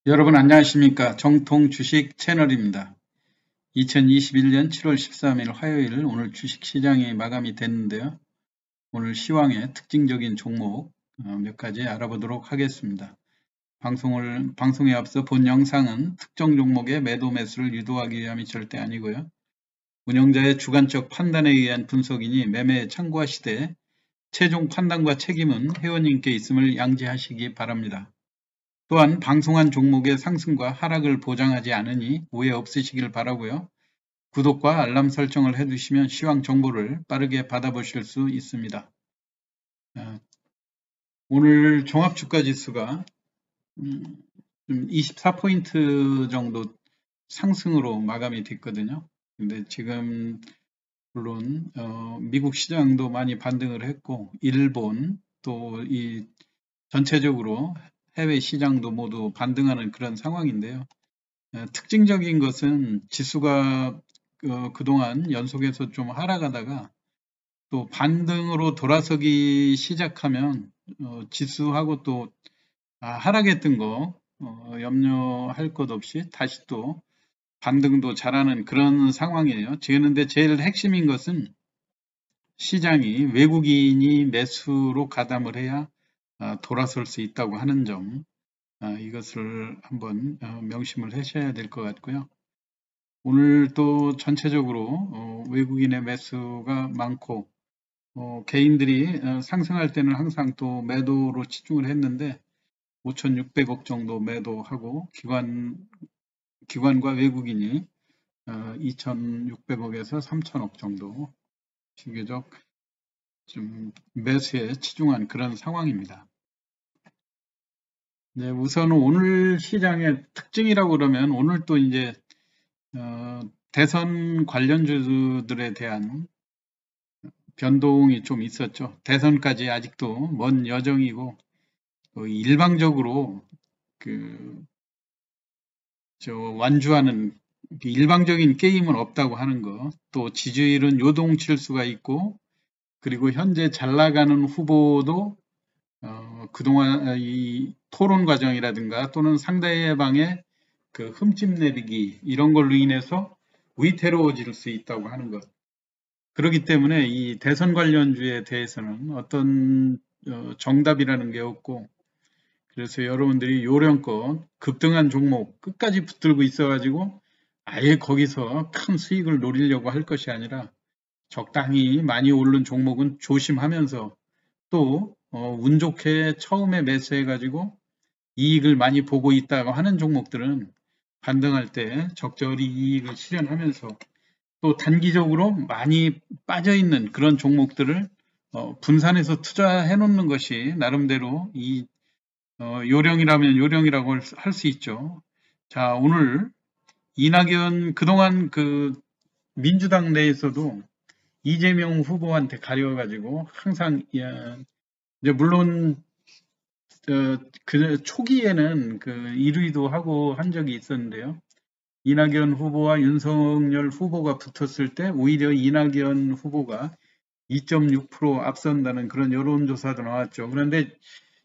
여러분 안녕하십니까? 정통 주식 채널입니다. 2021년 7월 13일 화요일 오늘 주식 시장이 마감이 됐는데요. 오늘 시황의 특징적인 종목 몇 가지 알아보도록 하겠습니다. 방송에 앞서 본 영상은 특정 종목의 매도 매수를 유도하기 위함이 절대 아니고요. 운영자의 주관적 판단에 의한 분석이니 매매에 참고하시되 최종 판단과 책임은 회원님께 있음을 양지하시기 바랍니다. 또한 방송한 종목의 상승과 하락을 보장하지 않으니 오해 없으시길 바라고요. 구독과 알람 설정을 해두시면 시황 정보를 빠르게 받아보실 수 있습니다. 오늘 종합주가지수가 24포인트 정도 상승으로 마감이 됐거든요. 근데 지금 물론 미국 시장도 많이 반등을 했고 일본 또 이 전체적으로 해외 시장도 모두 반등하는 그런 상황인데요. 특징적인 것은 지수가 그동안 연속해서 좀 하락하다가 또 반등으로 돌아서기 시작하면 지수하고 또 하락했던 거 염려할 것 없이 다시 또 반등도 잘하는 그런 상황이에요. 그런데 제일 핵심인 것은 시장이 외국인이 매수로 가담을 해야 돌아설 수 있다고 하는 점, 이것을 한번 명심을 하셔야 될 것 같고요. 오늘 또 전체적으로 외국인의 매수가 많고 개인들이 상승할 때는 항상 또 매도로 치중을 했는데 5,600억 정도 매도하고 기관과 외국인이 2,600억에서 3,000억 정도 비교적 좀 매수에 치중한 그런 상황입니다. 네, 우선 오늘 시장의 특징이라고 그러면 오늘 또 이제 대선 관련주들에 대한 변동이 좀 있었죠. 대선까지 아직도 먼 여정이고 일방적으로 완주하는 일방적인 게임은 없다고 하는 거, 또 지지율은 요동칠 수가 있고, 그리고 현재 잘 나가는 후보도 그동안 이 토론 과정이라든가 또는 상대방의 그 흠집 내리기 이런 걸로 인해서 위태로워질 수 있다고 하는 것. 그렇기 때문에 이 대선 관련주에 대해서는 어떤 정답이라는 게 없고, 그래서 여러분들이 요령껏 급등한 종목 끝까지 붙들고 있어가지고 아예 거기서 큰 수익을 노리려고 할 것이 아니라 적당히 많이 오른 종목은 조심하면서 또 운 좋게 처음에 매수해가지고 이익을 많이 보고 있다고 하는 종목들은 반등할 때 적절히 이익을 실현하면서 또 단기적으로 많이 빠져있는 그런 종목들을 분산해서 투자해 놓는 것이 나름대로 이 요령이라면 요령이라고 할 수 있죠. 자, 오늘 이낙연 그동안 그 민주당 내에서도 이재명 후보한테 가려가지고 항상 이제 물론 그 초기에는 그 1위도 하고 한 적이 있었는데요. 이낙연 후보와 윤석열 후보가 붙었을 때 오히려 이낙연 후보가 2.6% 앞선다는 그런 여론조사도 나왔죠. 그런데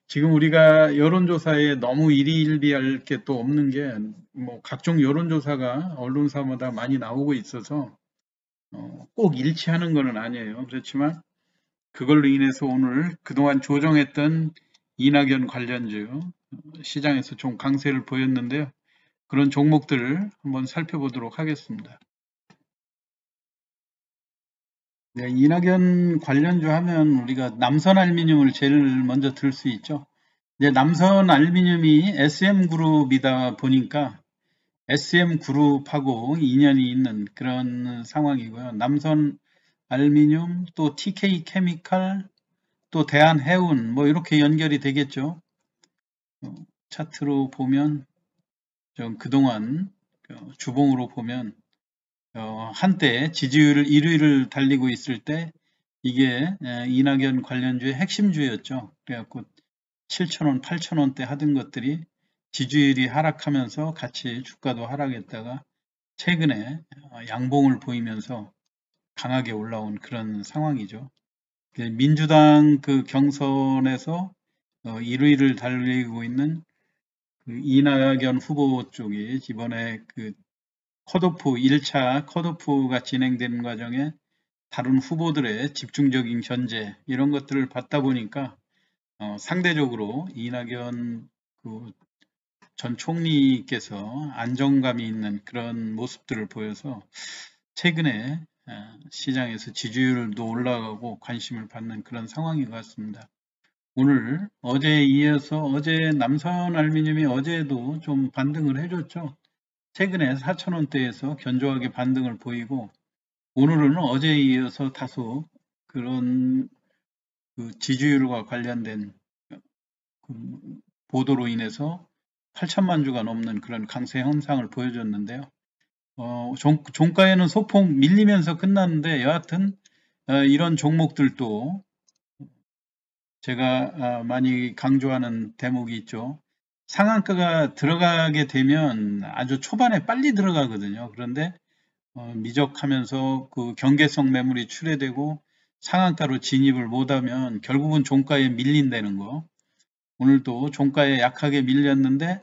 지금 우리가 여론조사에 너무 일희일비할 게 또 없는 게 뭐 각종 여론조사가 언론사마다 많이 나오고 있어서 꼭 일치하는 것은 아니에요. 그렇지만 그걸로 인해서 오늘 그동안 조정했던 이낙연 관련주 시장에서 좀 강세를 보였는데요. 그런 종목들을 한번 살펴보도록 하겠습니다. 네, 이낙연 관련주 하면 우리가 남선알미늄을 제일 먼저 들 수 있죠. 이제 남선알미늄이 SM그룹이다 보니까 SM그룹하고 인연이 있는 그런 상황이고요. 남선알미늄, 또 TK케미칼, 또 대한해운 뭐 이렇게 연결이 되겠죠. 차트로 보면 좀 그동안 주봉으로 보면 한때 지지율 1위를 달리고 있을 때 이게 이낙연 관련주의 핵심주였죠. 그래갖고 7,000원, 8,000원대 하던 것들이 지지율이 하락하면서 같이 주가도 하락했다가 최근에 양봉을 보이면서 강하게 올라온 그런 상황이죠. 민주당 그 경선에서 1위를 달리고 있는 그 이낙연 후보 쪽이 이번에 그 컷오프 1차 컷오프가 진행되는 과정에 다른 후보들의 집중적인 견제 이런 것들을 받다 보니까 상대적으로 이낙연 그 전 총리께서 안정감이 있는 그런 모습들을 보여서 최근에 시장에서 지지율도 올라가고 관심을 받는 그런 상황인 것 같습니다. 오늘 어제에 이어서 어제 남선 알루미늄이 어제도 좀 반등을 해줬죠. 최근에 4,000원대에서 견조하게 반등을 보이고 오늘은 어제에 이어서 다소 그런 그 지지율과 관련된 그 보도로 인해서 8천만 주가 넘는 그런 강세 현상을 보여줬는데요. 종가에는 소폭 밀리면서 끝났는데 여하튼 이런 종목들도 제가 많이 강조하는 대목이 있죠. 상한가가 들어가게 되면 아주 초반에 빨리 들어가거든요. 그런데 미적하면서 그 경계성 매물이 출회되고 상한가로 진입을 못하면 결국은 종가에 밀린다는 거. 오늘도 종가에 약하게 밀렸는데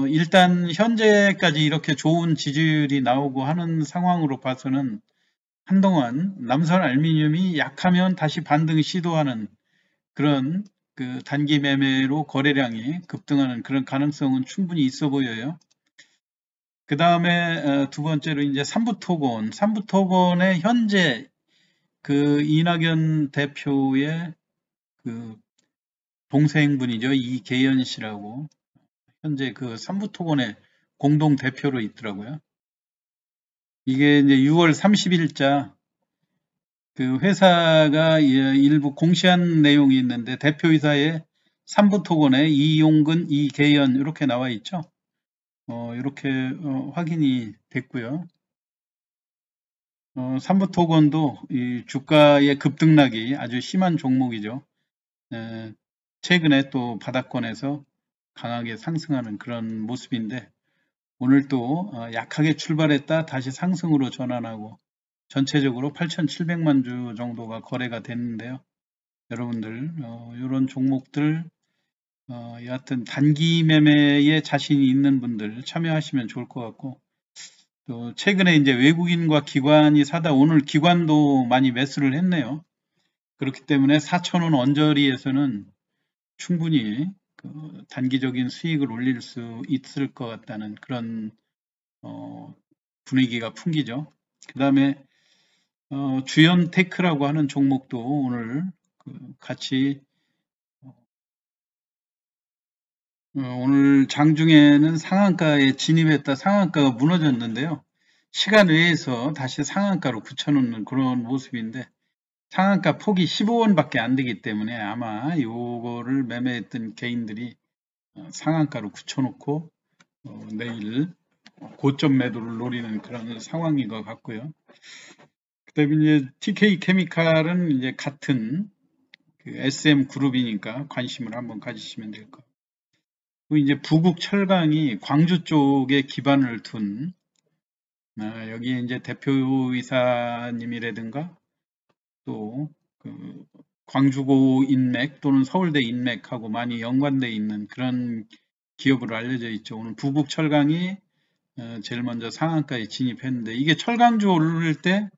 일단 현재까지 이렇게 좋은 지지율이 나오고 하는 상황으로 봐서는 한동안 남선 알루미늄이 약하면 다시 반등 시도하는 그런 그 단기 매매로 거래량이 급등하는 그런 가능성은 충분히 있어 보여요. 그 다음에 두 번째로 이제 삼부토건, 삼부토건의 현재 그 이낙연 대표의 그 동생분이죠. 이계연 씨라고 현재 그 삼부토건의 공동 대표로 있더라고요. 이게 이제 6월 30일자 그 회사가 일부 공시한 내용이 있는데 대표이사에 삼부토건의 이용근, 이계연 이렇게 나와 있죠. 이렇게 확인이 됐고요. 삼부토건도 이 주가의 급등락이 아주 심한 종목이죠. 최근에 또 바닥권에서 강하게 상승하는 그런 모습인데 오늘 또 약하게 출발했다 다시 상승으로 전환하고 전체적으로 8,700만 주 정도가 거래가 됐는데요. 여러분들 이런 종목들 여하튼 단기 매매에 자신이 있는 분들 참여하시면 좋을 것 같고 또 최근에 이제 외국인과 기관이 사다 오늘 기관도 많이 매수를 했네요. 그렇기 때문에 4,000원 언저리에서는 충분히 그 단기적인 수익을 올릴 수 있을 것 같다는 그런 분위기가 풍기죠. 그 다음에 주연테크라고 하는 종목도 오늘 같이 오늘 장중에는 상한가에 진입했다 상한가가 무너졌는데요. 시간 외에서 다시 상한가로 굳혀놓는 그런 모습인데 상한가 폭이 15원밖에 안 되기 때문에 아마 요거를 매매했던 개인들이 상한가로 굳혀놓고 내일 고점 매도를 노리는 그런 상황인 것 같고요. 그다음에 이제 TK 케미칼은 이제 같은 그 SM 그룹이니까 관심을 한번 가지시면 될 것. 그리고 이제 부국 철강이 광주 쪽에 기반을 둔 여기에 이제 대표이사님이라든가 또 그 광주고 인맥 또는 서울대 인맥하고 많이 연관돼 있는 그런 기업으로 알려져 있죠. 오늘 부국 철강이 제일 먼저 상한가에 진입했는데 이게 철강주 오를 때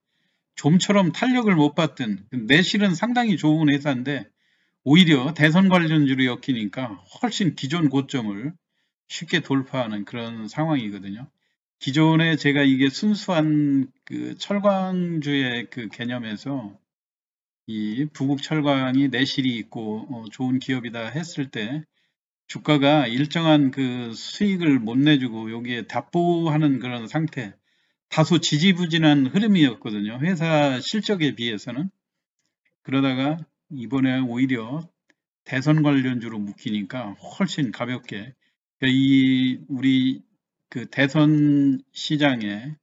좀처럼 탄력을 못 받던 내실은 상당히 좋은 회사인데 오히려 대선 관련주로 엮이니까 훨씬 기존 고점을 쉽게 돌파하는 그런 상황이거든요. 기존에 제가 이게 순수한 그 철강주의 그 개념에서 이 부국 철강이 내실이 있고 좋은 기업이다 했을 때 주가가 일정한 그 수익을 못 내주고 여기에 답보하는 그런 상태, 다소 지지부진한 흐름이었거든요. 회사 실적에 비해서는. 그러다가 이번에 오히려 대선 관련주로 묶이니까 훨씬 가볍게 이 우리 그 대선 시장에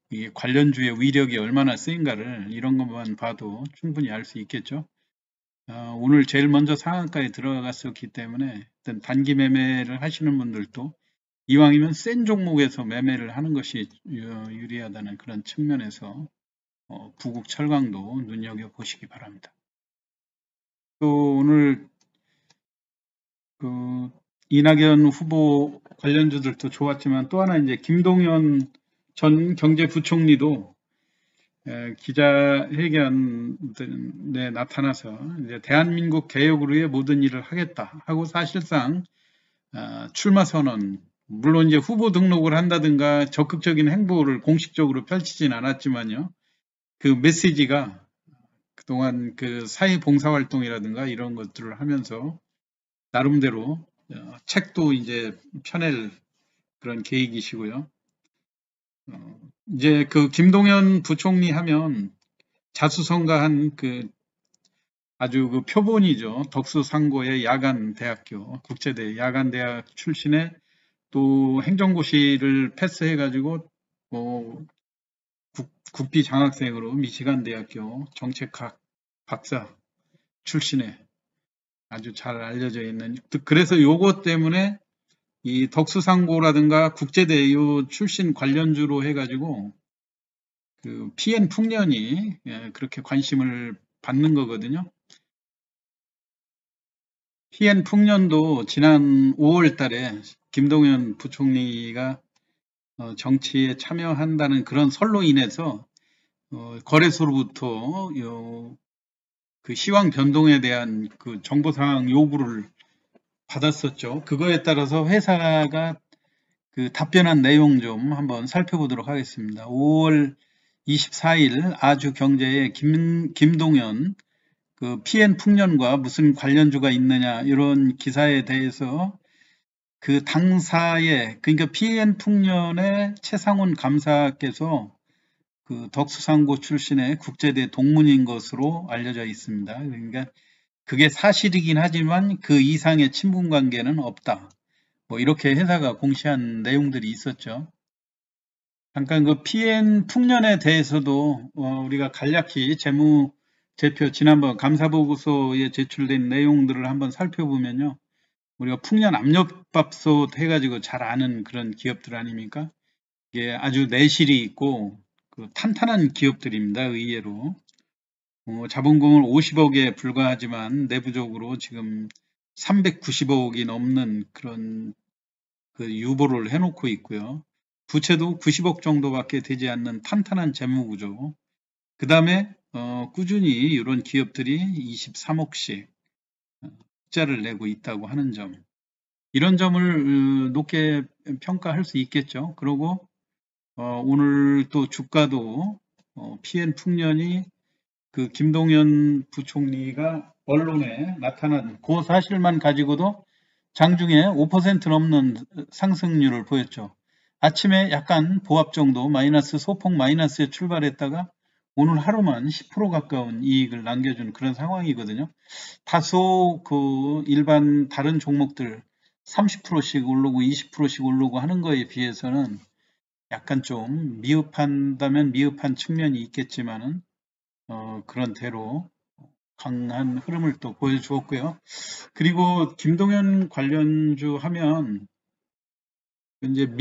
이 관련주의 위력이 얼마나 세인가를 이런 것만 봐도 충분히 알 수 있겠죠. 오늘 제일 먼저 상한가에 들어갔었기 때문에 일단 단기 매매를 하시는 분들도 이왕이면 센 종목에서 매매를 하는 것이 유리하다는 그런 측면에서 부국 철강도 눈여겨보시기 바랍니다. 또 오늘 그 이낙연 후보 관련주들도 좋았지만 또 하나 이제 김동연 전 경제부총리도 기자회견에 나타나서 이제 대한민국 개혁을 위해 모든 일을 하겠다 하고 사실상 출마 선언, 물론 이제 후보 등록을 한다든가 적극적인 행보를 공식적으로 펼치진 않았지만요. 그 메시지가 그동안 그 사회 봉사활동이라든가 이런 것들을 하면서 나름대로 책도 이제 펴낼 그런 계획이시고요. 이제 그 김동연 부총리 하면 자수성가한 그 아주 그 표본이죠. 덕수상고의 야간대학교, 국제대 야간대학 출신의 또 행정고시를 패스해가지고 국비 장학생으로 미시간대학교 정책학 박사 출신의 아주 잘 알려져 있는, 그래서 요거 때문에 이 덕수상고라든가 국제대 요 출신 관련주로 해가지고 그 PN 풍년이 그렇게 관심을 받는 거거든요. PN 풍년도 지난 5월 달에 김동연 부총리가 정치에 참여한다는 그런 설로 인해서 거래소로부터 그 시황 변동에 대한 그 정보사항 요구를 받았었죠. 그거에 따라서 회사가 그 답변한 내용 좀 한번 살펴보도록 하겠습니다. 5월 24일 아주경제의 김동연 그 PN 풍년과 무슨 관련주가 있느냐 이런 기사에 대해서 그 당사의, 그러니까 PN 풍년의 최상훈 감사께서 그 덕수상고 출신의 국제대 동문인 것으로 알려져 있습니다. 그러니까 그게 사실이긴 하지만 그 이상의 친분 관계는 없다. 뭐 이렇게 회사가 공시한 내용들이 있었죠. 잠깐 그 PN 풍년에 대해서도 우리가 간략히 재무제표 지난번 감사보고서에 제출된 내용들을 한번 살펴보면요. 우리가 풍년 압력밥솥 해가지고 잘 아는 그런 기업들 아닙니까? 이게 아주 내실이 있고 그 탄탄한 기업들입니다. 의외로. 자본금을 50억에 불과하지만 내부적으로 지금 390억이 넘는 그런 그 유보를 해놓고 있고요. 부채도 90억 정도밖에 되지 않는 탄탄한 재무구조. 그 다음에 꾸준히 이런 기업들이 23억씩 흑자를 내고 있다고 하는 점. 이런 점을 높게 평가할 수 있겠죠. 그리고 오늘 또 주가도 PN 풍년이 그 김동연 부총리가 언론에 나타난 그 사실만 가지고도 장중에 5% 넘는 상승률을 보였죠. 아침에 약간 보합 정도 마이너스 소폭 마이너스에 출발했다가 오늘 하루만 10% 가까운 이익을 남겨준 그런 상황이거든요. 다소 그 일반 다른 종목들 30%씩 오르고 20%씩 오르고 하는 거에 비해서는 약간 좀 미흡한다면 미흡한 측면이 있겠지만은 그런 대로 강한 흐름을 또 보여주었고요. 그리고 김동연 관련주 하면 이제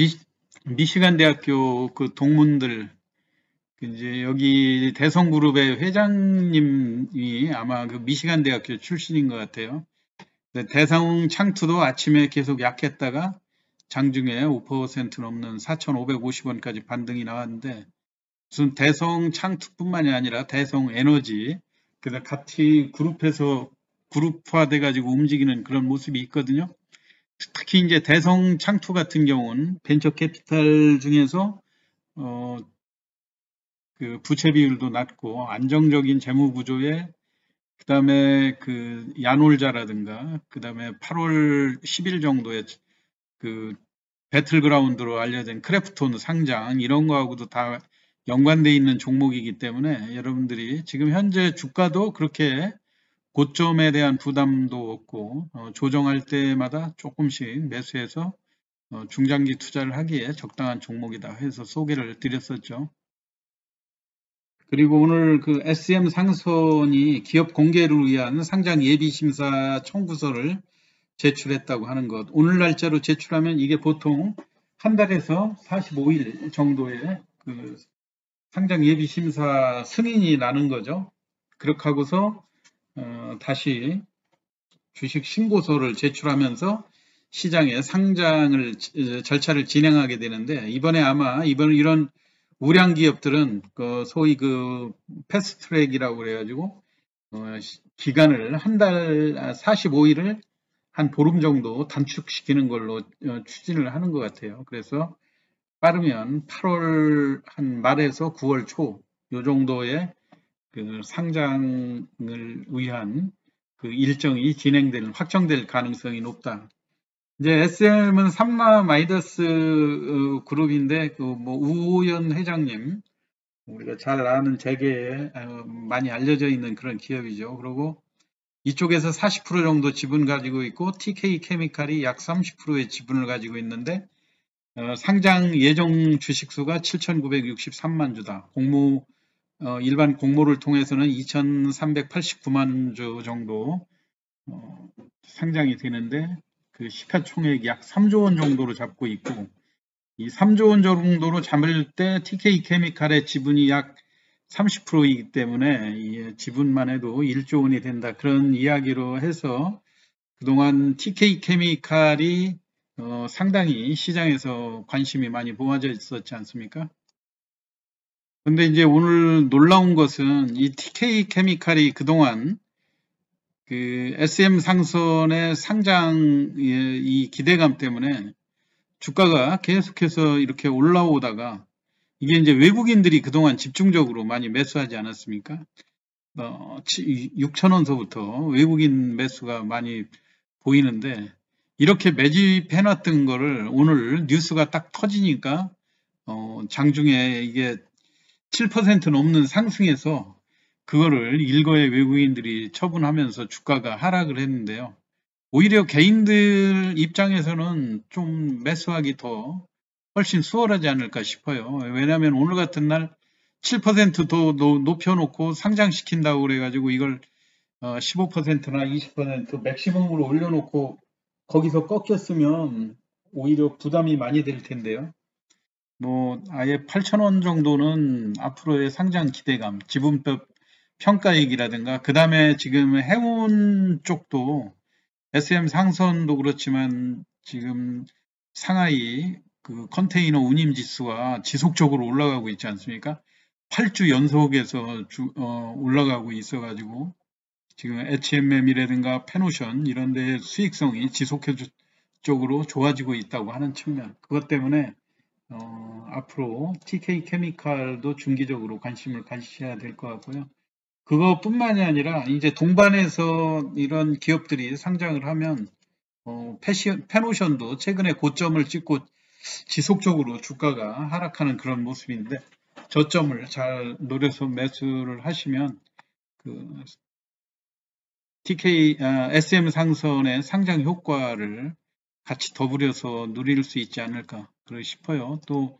미시간 대학교 그 동문들 이제 여기 대성그룹의 회장님이 아마 그 미시간 대학교 출신인 것 같아요. 대성 창투도 아침에 계속 약했다가 장중에 5% 넘는 4,550원까지 반등이 나왔는데 무슨 대성 창투뿐만이 아니라 대성 에너지 그다음 같이 그룹에서 그룹화돼 가지고 움직이는 그런 모습이 있거든요. 특히 이제 대성 창투 같은 경우는 벤처 캐피탈 중에서 그 부채 비율도 낮고 안정적인 재무 구조에 그다음에 그 야놀자라든가 그다음에 8월 10일 정도에 그 배틀그라운드로 알려진 크래프톤 상장 이런 거하고도 다 연관돼 있는 종목이기 때문에 여러분들이 지금 현재 주가도 그렇게 고점에 대한 부담도 없고 조정할 때마다 조금씩 매수해서 중장기 투자를 하기에 적당한 종목이다 해서 소개를 드렸었죠. 그리고 오늘 그 SM 상선이 기업 공개를 위한 상장 예비 심사 청구서를 제출했다고 하는 것. 오늘 날짜로 제출하면 이게 보통 한 달에서 45일 정도의 그 상장 예비 심사 승인이 나는 거죠. 그렇게 하고서 다시 주식 신고서를 제출하면서 시장에 상장을 절차를 진행하게 되는데 이번에 아마 이런 우량 기업들은 소위 그 패스트트랙이라고 그래가지고 기간을 한 달 45일을 한 보름 정도 단축시키는 걸로 추진을 하는 것 같아요. 그래서 빠르면 8월 한 말에서 9월 초 요 정도의 그 상장을 위한 그 일정이 확정될 가능성이 높다. 이제 SM은 삼마 마이더스 그룹인데 그 뭐 우호연 회장님 우리가 잘 아는 재계에 많이 알려져 있는 그런 기업이죠. 그리고 이쪽에서 40% 정도 지분 가지고 있고 TK 케미칼이 약 30%의 지분을 가지고 있는데 상장 예정 주식수가 7,963만 주다. 일반 공모를 통해서는 2,389만 주 정도 상장이 되는데 그 시가총액 약 3조 원 정도로 잡고 있고 이 3조 원 정도로 잡을 때 TK 케미칼의 지분이 약 30%이기 때문에 이 지분만 해도 1조 원이 된다. 그런 이야기로 해서 그동안 TK 케미칼이 상당히 시장에서 관심이 많이 모아져 있었지 않습니까? 근데 이제 오늘 놀라운 것은 이 TK 케미칼이 그동안 그 SM 상선의 상장 이 기대감 때문에 주가가 계속해서 이렇게 올라오다가 이게 이제 외국인들이 그동안 집중적으로 많이 매수하지 않았습니까? 6,000원서부터 외국인 매수가 많이 보이는데 이렇게 매집해놨던 거를 오늘 뉴스가 딱 터지니까 장중에 이게 7% 넘는 상승해서 그거를 일거의 외국인들이 처분하면서 주가가 하락을 했는데요. 오히려 개인들 입장에서는 좀 매수하기 더 훨씬 수월하지 않을까 싶어요. 왜냐하면 오늘 같은 날 7%더 높여놓고 상장시킨다고 그래가지고 이걸 15%나 20% 맥시멈으로 올려놓고 거기서 꺾였으면 오히려 부담이 많이 될 텐데요. 뭐 아예 8,000원 정도는 앞으로의 상장 기대감, 지분법 평가액이라든가 그 다음에 지금 해운 쪽도 SM 상선도 그렇지만 지금 상하이 그 컨테이너 운임 지수가 지속적으로 올라가고 있지 않습니까? 8주 연속에서 올라가고 있어가지고 지금 H&M이라든가 페노션 이런 데 수익성이 지속적으로 좋아지고 있다고 하는 측면. 그것 때문에 앞으로 TK 케미칼도 중기적으로 관심을 가지셔야 될 것 같고요. 그것뿐만이 아니라 이제 동반해서 이런 기업들이 상장을 하면 페노션도 최근에 고점을 찍고 지속적으로 주가가 하락하는 그런 모습인데 저점을 잘 노려서 매수를 하시면 그 SM 상선의 상장 효과를 같이 더불여서 누릴 수 있지 않을까 싶어요. 또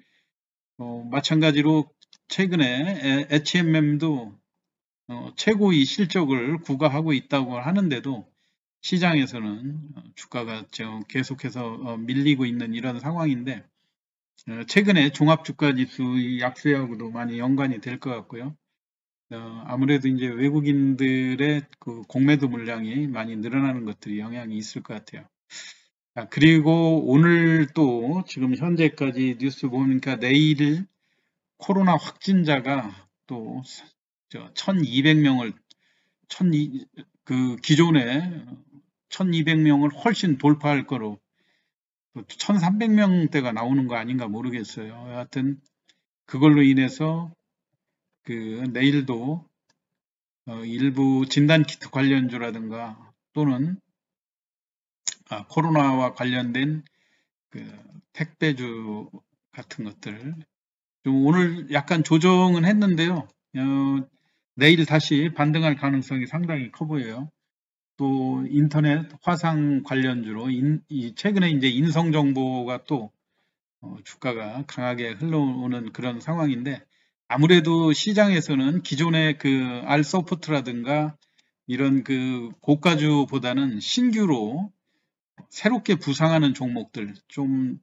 마찬가지로 최근에 H&M도 최고의 실적을 구가하고 있다고 하는데도 시장에서는 주가가 계속해서 밀리고 있는 이런 상황인데 최근에 종합주가지수 약세하고도 많이 연관이 될 것 같고요. 아무래도 이제 외국인들의 그 공매도 물량이 많이 늘어나는 것들이 영향이 있을 것 같아요. 그리고 오늘 또 지금 현재까지 뉴스 보니까 내일 코로나 확진자가 또 1,200명을 그 기존에 1,200명을 훨씬 돌파할 거로 1,300명대가 나오는 거 아닌가 모르겠어요. 하여튼 그걸로 인해서 그 내일도 일부 진단키트 관련주라든가 또는 코로나와 관련된 그 택배주 같은 것들 좀 오늘 약간 조정은 했는데요. 내일 다시 반등할 가능성이 상당히 커 보여요. 또 인터넷 화상 관련주로 최근에 이제 인성 정보가 또 주가가 강하게 흘러오는 그런 상황인데 아무래도 시장에서는 기존의 그 알소프트라든가 이런 그 고가주보다는 신규로 새롭게 부상하는 종목들 좀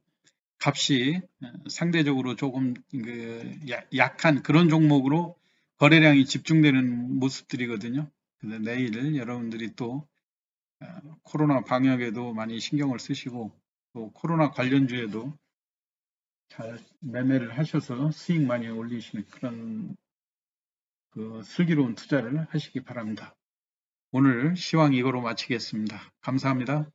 값이 상대적으로 조금 그 약한 그런 종목으로 거래량이 집중되는 모습들이거든요. 근데 내일 여러분들이 또 코로나 방역에도 많이 신경을 쓰시고 또 코로나 관련주에도 잘 매매를 하셔서 수익 많이 올리시는 그런 슬기로운 투자를 하시기 바랍니다. 오늘 시황 이거로 마치겠습니다. 감사합니다.